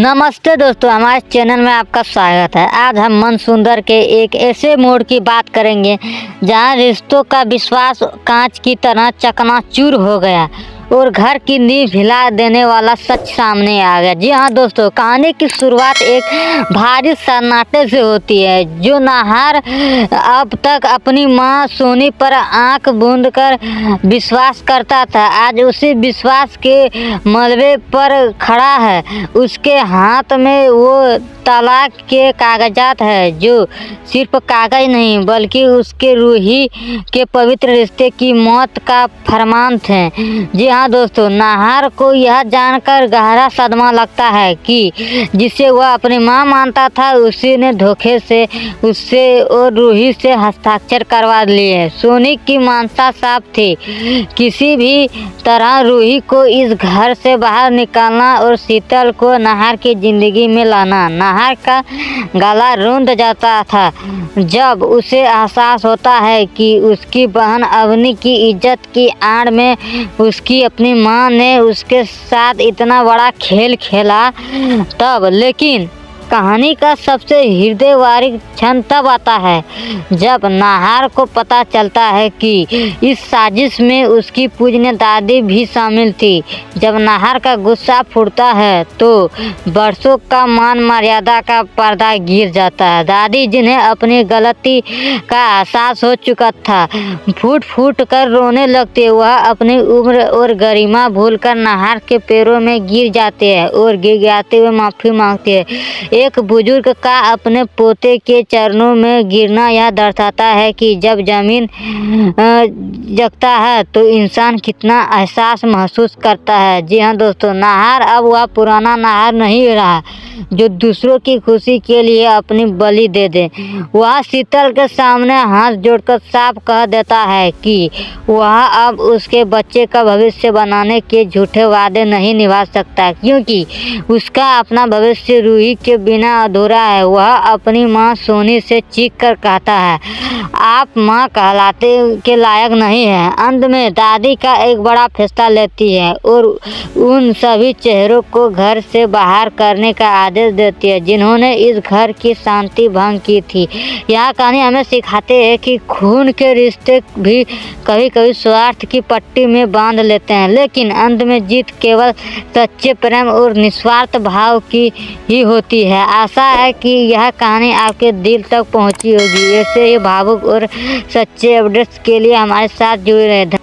नमस्ते दोस्तों, हमारे चैनल में आपका स्वागत है। आज हम मन सुंदर के एक ऐसे मोड़ की बात करेंगे जहां रिश्तों का विश्वास कांच की तरह चकनाचूर हो गया और घर की नींव हिला देने वाला सच सामने आ गया। जी हाँ दोस्तों, कहानी की शुरुआत एक भारी सन्नाटे से होती है। जो नाहर अब तक अपनी माँ सोनी पर आंख बूंद कर विश्वास करता था, आज उसी विश्वास के मलबे पर खड़ा है। उसके हाथ में वो तलाक के कागजात है जो सिर्फ कागज नहीं बल्कि उसके रूही के पवित्र रिश्ते की मौत का फरमान थे। जी हाँ दोस्तों, नाहर को यह जानकर गहरा सदमा लगता है कि जिसे वह अपनी मां मानता था, उसी ने धोखे से उससे और रूही से हस्ताक्षर करवा लिए। सोनी की मानसा साफ थी, किसी भी तरह रूही को इस घर से बाहर निकालना और शीतल को नाहर की जिंदगी में लाना। नाहर का गला रुंध जाता था जब उसे एहसास होता है कि उसकी बहन अवनी की इज्जत की आड़ में उसकी अपनी मां ने उसके साथ इतना बड़ा खेल खेला तब। लेकिन कहानी का सबसे हृदयवारी क्षण तब आता है जब नाहर को पता चलता है कि इस साजिश में उसकी पूजनीय दादी भी शामिल थी। जब नाहर का गुस्सा फूटता है तो बरसों का मान मर्यादा का पर्दा गिर जाता है। दादी, जिन्हें अपनी गलती का एहसास हो चुका था, फूट फूट कर रोने लगती है। वह अपनी उम्र और गरिमा भूलकर नाहर के पैरों में गिर जाते हैं और गिड़गिड़ाते हुए माफ़ी मांगती है। एक बुजुर्ग का अपने पोते के चरणों में गिरना यह दर्शाता है कि जब जमीन जगता है तो इंसान कितना एहसास महसूस करता है। जी हाँ दोस्तों, नाहर अब वह पुराना नाहर नहीं रहा जो दूसरों की खुशी के लिए अपनी बलि दे दे। वह शीतल के सामने हाथ जोड़कर साफ कह देता है कि वह अब उसके बच्चे का भविष्य बनाने के झूठे वादे नहीं निभा सकता, क्योंकि उसका अपना भविष्य रूही के बिना अधूरा है। वह अपनी मां सोनी से चीख कर कहता है, आप मां कहलाते के लायक नहीं है। अंत में दादी का एक बड़ा फैसला लेती है और उन सभी चेहरों को घर से बाहर करने का आदेश देती है जिन्होंने इस घर की शांति भंग की थी। यह कहानी हमें सिखाते हैं कि खून के रिश्ते भी कभी कभी स्वार्थ की पट्टी में बांध लेते हैं, लेकिन अंत में जीत केवल सच्चे प्रेम और निस्वार्थ भाव की ही होती है। आशा है कि यह कहानी आपके दिल तक पहुंची होगी। ऐसे ही भावुक और सच्चे अपडेट्स के लिए हमारे साथ जुड़े रहें।